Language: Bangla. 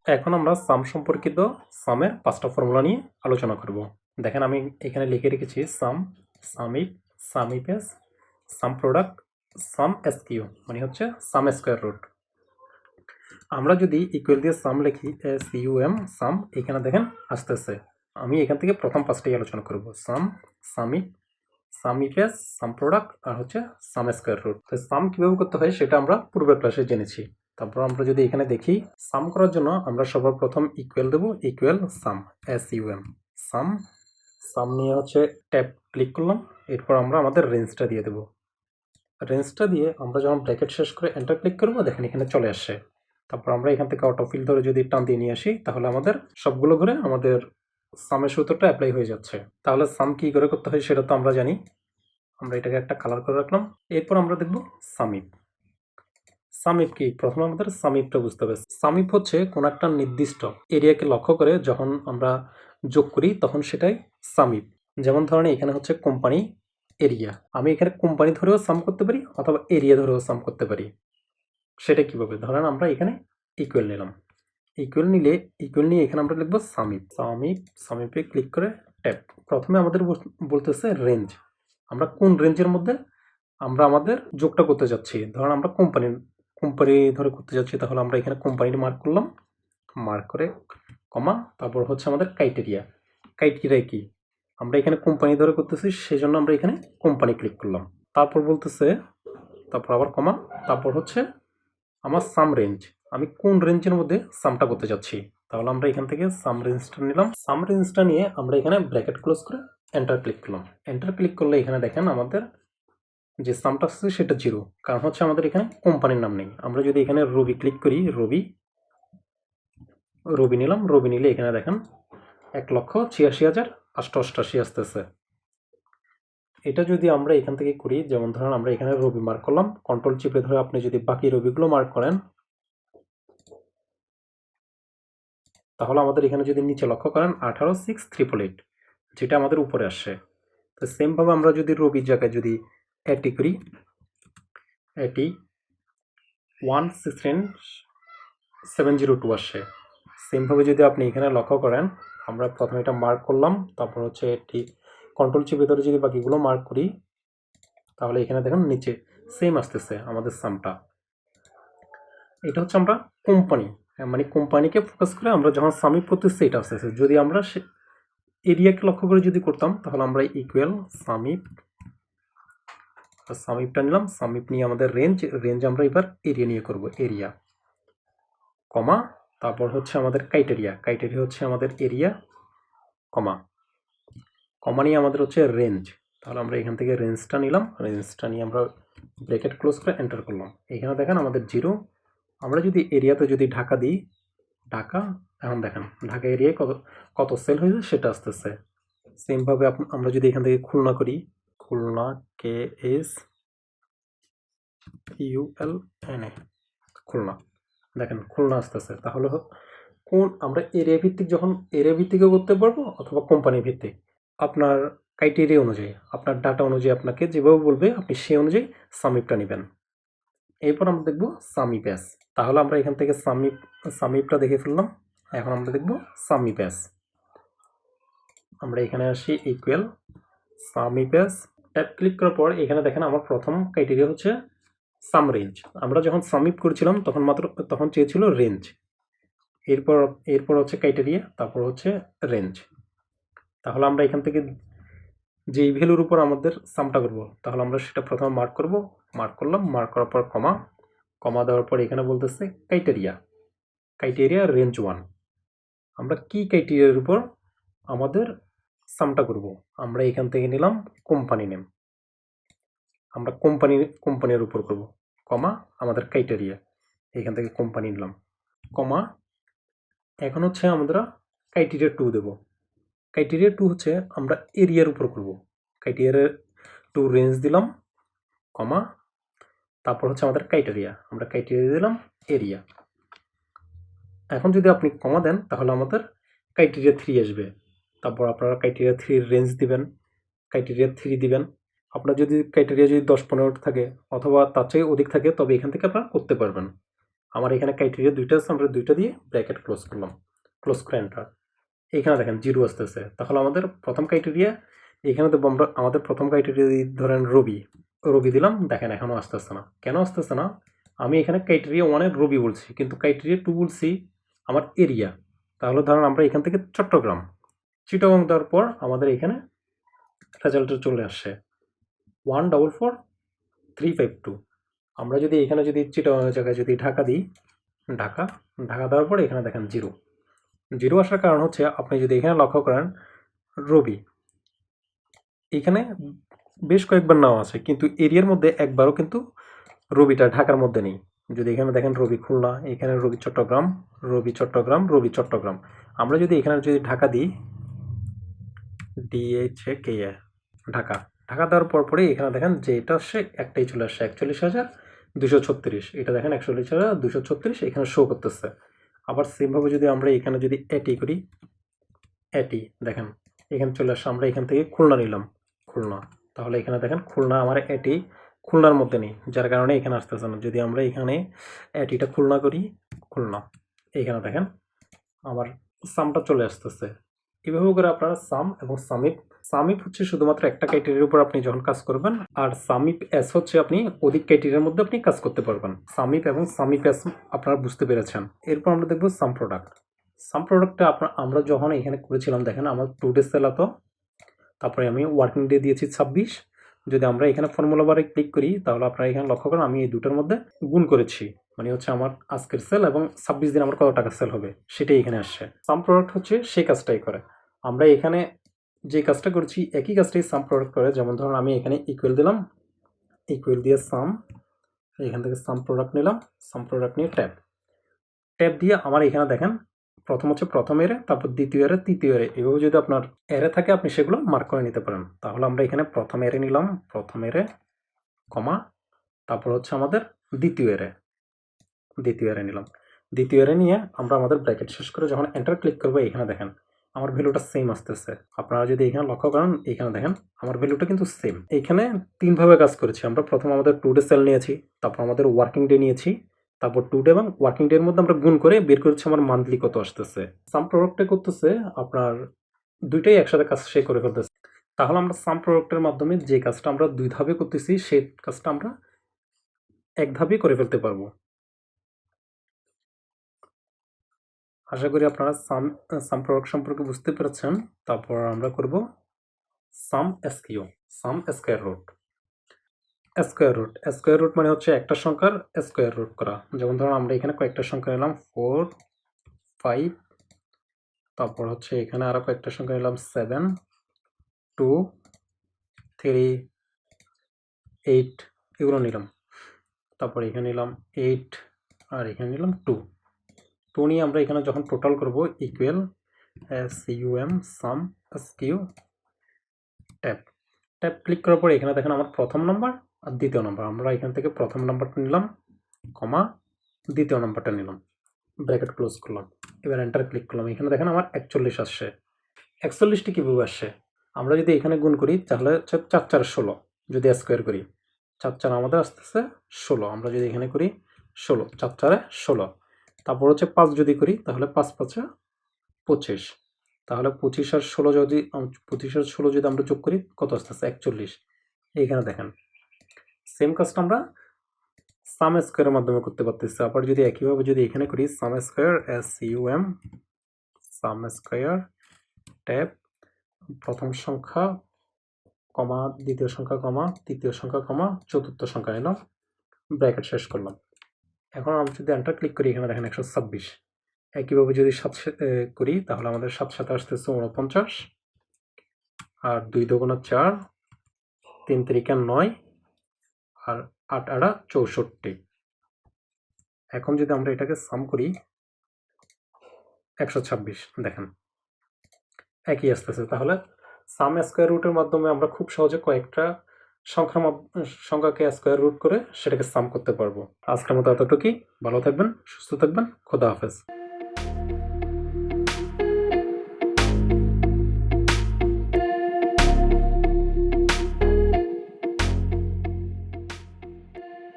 এখন আমরা সাম সম্পর্কিত সামের 5টা ফর্মুলা নিয়ে আলোচনা করব। দেখেন আমি এখানে লিখে রেখেছি সাম, সামিপ, সামিপেস, সাম প্রোডাক্ট, সাম এসকিউ, মানে হচ্ছে সাম স্কোয়ার রুট। আমরা যদি ইকুয়াল দিয়ে সাম লিখি SUM সাম, এখানে দেখেন আসতেছে। আমি এখান থেকে প্রথম 5টাই আলোচনা করব, সাম, সামিপ, সামিপেস, সাম প্রোডাক্ট আর হচ্ছে সাম স্কোয়ার রুট। তো সাম কীভাবে করতে হয় সেটা আমরা পূর্বের ক্লাসে জেনেছি। তারপর আমরা যদি এখানে দেখি, সাম করার জন্য আমরা সর্বপ্রথম ইকুয়াল দেবো, ইকুয়াল সাম, SUM সাম। সাম নিয়ে হচ্ছে ট্যাব ক্লিক করলাম, এরপর আমরা আমাদের রেঞ্জটা দিয়ে দেবো। রেঞ্জটা দিয়ে আমরা যখন ব্র্যাকেট শেষ করে এন্টার ক্লিক করবো, দেখেন এখানে চলে আসে। তারপর আমরা এখান থেকে অটোফিল ধরে যদি টান দিয়ে নিয়ে আসি, তাহলে আমাদের সবগুলো ঘুরে আমাদের সামের সূত্রটা অ্যাপ্লাই হয়ে যাচ্ছে। তাহলে সাম কী করে করতে হয় সেটা তো আমরা জানি। আমরা এটাকে একটা কালার করে রাখলাম। এরপর আমরা দেখব সামিপ। সামিপ কি? প্রথমে আমাদের সামিপটা বুঝতে হবে। সামিপ হচ্ছে কোনো একটা নির্দিষ্ট এরিয়াকে লক্ষ্য করে যখন আমরা যোগ করি তখন সেটাই সামিপ। যেমন ধরেন এখানে হচ্ছে কোম্পানি এরিয়া, আমি এখানে কোম্পানি ধরেও সাম করতে পারি অথবা এরিয়া ধরেও সাম করতে পারি। সেটা কিভাবে? ধরেন আমরা এখানে ইকুয়াল নিলাম, ইকুয়াল নিয়ে এখানে আমরা লিখবো সামিপ। সামিপে ক্লিক করে ট্যাব। প্রথমে আমাদের বলতেছে রেঞ্জ, আমরা কোন রেঞ্জের মধ্যে আমরা আমাদের যোগটা করতে যাচ্ছি। ধরেন আমরা কোম্পানি ধরে করতে যাচ্ছি, তাহলে আমরা এখানে কোম্পানির মার্ক করলাম, মার্ক করে কমা, তারপর হচ্ছে আমাদের ক্রাইটেরিয়া কি, আমরা এখানে কোম্পানি ধরে করতেছি সেই জন্য আমরা এখানে কোম্পানি ক্লিক করলাম। তারপর বলতেছে, তারপর আবার কমা, তারপর হচ্ছে আমার সাম রেঞ্জ, আমি কোন রেঞ্জের মধ্যে সামটা করতে যাচ্ছি। তাহলে আমরা এখান থেকে সাম রেঞ্জটা নিলাম। সাম রেঞ্জটা নিয়ে আমরা এখানে ব্র্যাকেট ক্লোজ করে এন্টার ক্লিক করলাম। এন্টার ক্লিক করলে এখানে দেখেন আমাদের যে সামটা আসছে সেটা 0, কারণ হচ্ছে আমাদের এখানে কোম্পানির নাম নেই। আমরা যদি এখানে রবি ক্লিক করি, রবি নিলাম, রবি নিলে এখানে দেখেন 1,86,588 আসতেছে। এটা যদি আমরা এখান থেকে করি, যেমন ধরেন আমরা এখানে রবি মার্ক করলাম, কন্ট্রোল চিপে ধরে আপনি যদি বাকি রবিগুলো মার্ক করেন, তাহলে আমাদের এখানে যদি নিচে লক্ষ্য করেন 18,688, যেটা আমাদের উপরে আসছে। তো সেমভাবে আমরা যদি রবির জায়গায় যদি 80 করি, 81,69702 আসছে। সেমভাবে যদি আপনি এখানে লক্ষ্য করেন, আমরা প্রথমে এটা মার্ক করলাম, তারপর হচ্ছে এটি কন্ট্রোল চিপে ধরে যদি বাকিগুলো মার্ক করি, তাহলে এখানে দেখেন নিচে সেম আসতেছে আমাদের সামটা। এটা হচ্ছে আমরা কোম্পানি, মানে কোম্পানিকে ফোকাস করে আমরা যখন সামিপ করতেছি এটা আসতেছে। যদি আমরা এরিয়াকে লক্ষ্য করে যদি করতাম, তাহলে আমরা ইকুয়াল সামিপটা নিলাম, সামিপ নিয়ে আমাদের রেঞ্জ আমরা এবার এরিয়া নিয়ে করব, এরিয়া কমা, তারপর হচ্ছে আমাদের ক্রাইটেরিয়া হচ্ছে আমাদের এরিয়া কমা নিয়ে আমাদের হচ্ছে রেঞ্জ। তাহলে আমরা এখান থেকে রেঞ্জটা নিলাম, রেঞ্জটা নিয়ে আমরা ব্র্যাকেট ক্লোজ করে এন্টার করলাম। এখানে দেখেন আমাদের 0। আমরা যদি এরিয়াতে যদি ঢাকা দিই, ঢাকা, এখন দেখেন ঢাকা এরিয়ায় কত সেল হয়েছে সেটা আসতেছে। সেমভাবে আমরা যদি এখান থেকে খুলনা করি, খুলনা KSULNA, খুলনা, দেখেন খুলনা আসতেছে। তাহলে কোন আমরা এরিয়া ভিত্তিক, যখন এরিয়া ভিত্তিকও করতে পারবো অথবা কোম্পানি ভিত্তিক, আপনার ক্রাইটেরিয়া অনুযায়ী, আপনার ডাটা অনুযায়ী আপনাকে যেভাবে বলবে আপনি সেই অনুযায়ী সামিপটা নেবেন। এরপর আমরা দেখব সামিপেস। তাহলে আমরা এখান থেকে সামিপটা দেখে ফেললাম। এখন আমরা দেখব সামিপেস। আমরা এখানে আসি ইকুয়াল সামিপেস, ট্যাব ক্লিক করার পর এখানে দেখেন আমার প্রথম ক্রাইটেরিয়া হচ্ছে সাম রেঞ্জ। আমরা যখন সামিপ করেছিলাম তখন চেয়েছিল রেঞ্জ, এরপর হচ্ছে ক্রাইটেরিয়া, তারপর হচ্ছে রেঞ্জ। তাহলে আমরা এখান থেকে যেই ভ্যালুর উপর আমাদের সামটা করব, তাহলে আমরা সেটা প্রথমে মার্ক করলাম, মার্ক করার পর কমা দেওয়ার পর এখানে বলতেছে ক্রাইটেরিয়া রেঞ্জ 1। আমরা কি ক্রাইটেরিয়ার উপর আমাদের সামটা করব, আমরা এখান থেকে নিলাম কোম্পানি নেম, আমরা কোম্পানির উপর করব, কমা আমাদের ক্রাইটেরিয়া, এখান থেকে কোম্পানি নিলাম, কমা। এখন হচ্ছে আমরা ক্রাইটেরিয়া 2 দেব। ক্রাইটেরিয়া 2 হচ্ছে আমরা এরিয়ার উপর করব, ক্রাইটেরিয়া 2 রেঞ্জ দিলাম, কমা, তারপর হচ্ছে আমাদের ক্রাইটেরিয়া, আমরা ক্রাইটেরিয়া দিলাম এরিয়া। এখন যদি আপনি কমা দেন তাহলে আমাদের ক্রাইটেরিয়া 3 আসবে। তারপর আপনারা ক্রাইটেরিয়া 3 রেঞ্জ দিবেন, ক্রাইটেরিয়া 3 দিবেন। আপনার যদি ক্রাইটেরিয়া যদি 10-15 থাকে অথবা তার চেয়ে অধিক থাকে, তবে এখান থেকে আপনারা করতে পারবেন। আমার এখানে ক্রাইটেরিয়া দুইটা আছে, আমরা দুইটা দিয়ে ব্র্যাকেট ক্লোজ করলাম, ক্লোজ করে এন্টার। এইখানে দেখেন 0 আসতেছে, তাহলে আমাদের প্রথম ক্রাইটেরিয়া এখানে দেবো আমরা। আমাদের প্রথম ক্রাইটেরিয়া ধরেন রবি দিলাম, দেখেন এখনও আসতেছে না। কেন আসতেছে না? আমি এখানে ক্রাইটেরিয়া 1 রবি বলছি, কিন্তু ক্রাইটেরিয়া 2 বলছি আমার এরিয়া। তাহলে ধরেন আমরা এখান থেকে চট্টগ্রাম, চিটাগং দেওয়ার পর আমাদের এখানে রেজাল্টে চলে আসছে 144,352। আমরা যদি এখানে যদি চিটাগংয়ের জায়গায় যদি ঢাকা দিই, ঢাকা দেওয়ার পর এখানে দেখেন 0 আসার কারণ হচ্ছে, আপনি যদি এখানে লক্ষ্য করেন রবি এখানে বেশ কয়েকবার নাও আছে, কিন্তু এরিয়ার মধ্যে একবারও কিন্তু রবিটা ঢাকার মধ্যে নেই। যদি এখানে দেখেন রবি খুলনা, এখানে রবি চট্টগ্রাম, আমরা যদি এখানে যদি ঢাকা দিই, DHKA ঢাকা দেওয়ার পরে এখানে দেখেন যে এটা আসছে একটাই চলে আসছে 41,236। এটা দেখেন 41,236 এখানে শো করতেছে। আবার সেমভাবে যদি আমরা এখানে যদি করি, দেখেন এখানে চলে আসছে। আমরা এখান থেকে খুলনা নিলাম, তাহলে এখানে দেখেন খুলনা আমার খুলনার মধ্যে নেই, যার কারণে এখানে আসতেছে না। যদি আমরা এখানে এটিটা খুলনা করি, এখানে দেখেন আমার সামটা চলে আসতেছে। এভাবে করে আপনারা সাম এবং সামিপ হচ্ছে শুধুমাত্র একটা ক্রাইটেরিয়ার উপর আপনি যখন কাজ করবেন, আর সামিপ এস হচ্ছে আপনি অধিক ক্রাইটেরিয়ার মধ্যে আপনি কাজ করতে পারবেন। সামিপ এবং সামিপ এস আপনারা বুঝতে পেরেছেন। এরপর আমরা দেখবো সাম প্রোডাক্টটা আমরা যখন এখানে করেছিলাম, দেখেন আমার 2 ডে সেল হতো, তারপরে আমি ওয়ার্কিং ডে দিয়েছি 26। যদি আমরা এখানে ফর্মুলা বারে ক্লিক করি, তাহলে আপনারা এখানে লক্ষ্য করেন আমি এই দুটোর মধ্যে গুণ করেছি, মানে হচ্ছে আমার আজকের সেল এবং 26 দিন আমার কত টাকা সেল হবে সেটাই এখানে আসছে। সাম প্রোডাক্ট হচ্ছে সেই কাজটাই করে। আমরা এখানে যে কাজটা করছি একই কাজটাই সাম প্রোডাক্ট করে। যেমন ধরুন আমি এখানে ইকুয়াল দিলাম, ইকুয়াল দিয়ে সাম, এখান থেকে সাম প্রোডাক্ট নিলাম, সাম প্রোডাক্ট নিয়ে ট্যাব দিয়ে আমার এখানে দেখেন প্রথম হচ্ছে প্রথম এরে, তারপর দ্বিতীয় এরে, তৃতীয় এরে, এভাবে যদি আপনার এরে থাকে আপনি সেগুলো মার্ক করে নিতে পারেন। তাহলে আমরা এখানে প্রথম এরে নিলাম, প্রথম এরে কমা, তারপর হচ্ছে আমাদের দ্বিতীয় এরে নিলাম, দ্বিতীয় এরে নিয়ে আমরা আমাদের ব্র্যাকেট শেষ করে যখন এন্টার ক্লিক করবো, এখানে দেখেন আমার ভ্যালুটা সেম আসতেছে। আপনারা যদি এখানে লক্ষ্য করেন, এখানে দেখেন আমার ভ্যালুটা কিন্তু সেম। এখানে 3 ভাবে কাজ করেছি আমরা। প্রথম আমাদের 2 ডে সেল নিয়েছি, তারপর আমাদের ওয়ার্কিং ডে নিয়েছি, তারপর 2 ডে এবং ওয়ার্কিং ডে এর মধ্যে আমরা গুণ করে বের করেছি আমার মান্থলি কত আসতেছে। সাম প্রোডাক্টে করতেছে আপনার দুইটাই একসাথে কাজ সে করে ফেলতেছে। তাহলে আমরা সাম প্রোডাক্টের মাধ্যমে যে কাজটা আমরা 2 ধাপে করতেছি, সেই কাজটা আমরা 1 ধাপে করে ফেলতে পারবো। আশা করি আপনারা সাম প্রোডাক্ট সম্পর্কে বুঝতে পেরেছেন। তারপর আমরা করব সাম স্কয়ার রুট মানে হচ্ছে একটা সংখ্যার স্কয়ার রুট করা। যেমন ধরুন আমরা এখানে কয়েকটা সংখ্যা নিলাম 4, 5, তারপর হচ্ছে এখানে আরো কয়েকটা সংখ্যা নিলাম 7, 2, 3, 8 এগুলো নিলাম। তারপর এখানে নিলাম 8 আর এখানে নিলাম 2 নিয়ে আমরা এখানে যখন টোটাল করব ইকুয়াল SUMSQ ট্যাব ক্লিক করার পর এখানে দেখেন আমার প্রথম নাম্বার আর দ্বিতীয় নাম্বার। আমরা এখান থেকে প্রথম নাম্বারটা নিলাম, কমা, দ্বিতীয় নাম্বারটা নিলাম, ব্র্যাকেট ক্লোজ করলাম। এবার এন্টার ক্লিক করলাম। এখানে দেখেন আমার 41 আসছে। 41টি কীভাবে আসছে? আমরা যদি এখানে গুণ করি তাহলে হচ্ছে 4 4 16, যদি স্কোয়ার করি 4 4 আমাদের আসতেছে 16। আমরা যদি এখানে করি 16, 4 4 16, তারপর হচ্ছে 5 যদি করি তাহলে 5 5 25, তাহলে 25 আর 16 যদি 25 আর 16 যদি আমরা যোগ করি কত আসতেছে 41। এইখানে দেখেন সেম কাজটা আমরা সাম স্কোয়ারের মাধ্যমে করতে পারতেছি। আবার যদি একইভাবে যদি এখানে করি সাম স্কোয়ার সাম স্কোয়ার ট্যাব, প্রথম সংখ্যা কমা, দ্বিতীয় সংখ্যা কমা, তৃতীয় সংখ্যা কমা, চতুর্থ সংখ্যা নিলাম, ব্র্যাকেট শেষ করলাম। এখন আমি যদি এন্টার ক্লিক করি এখানে দেখেন 126। একইভাবে যদি 7 করি তাহলে আমাদের 7 7 আসতেছে 49, আর 2 2 4, 3 3 9, আর 8 8 64। এখন যদি আমরা এটাকে সাম করি 126, দেখেন একই আসতেছে। তাহলে সাম স্কোয়ার রুটের মাধ্যমে আমরা খুব সহজে কয়েকটা সংখ্যাকে স্কোয়ার রুট করে সেটাকে সাম করতে পারবো। আজকের মতো এতটুকুই। ভালো থাকবেন, সুস্থ থাকবেন, খোদা হাফেজ।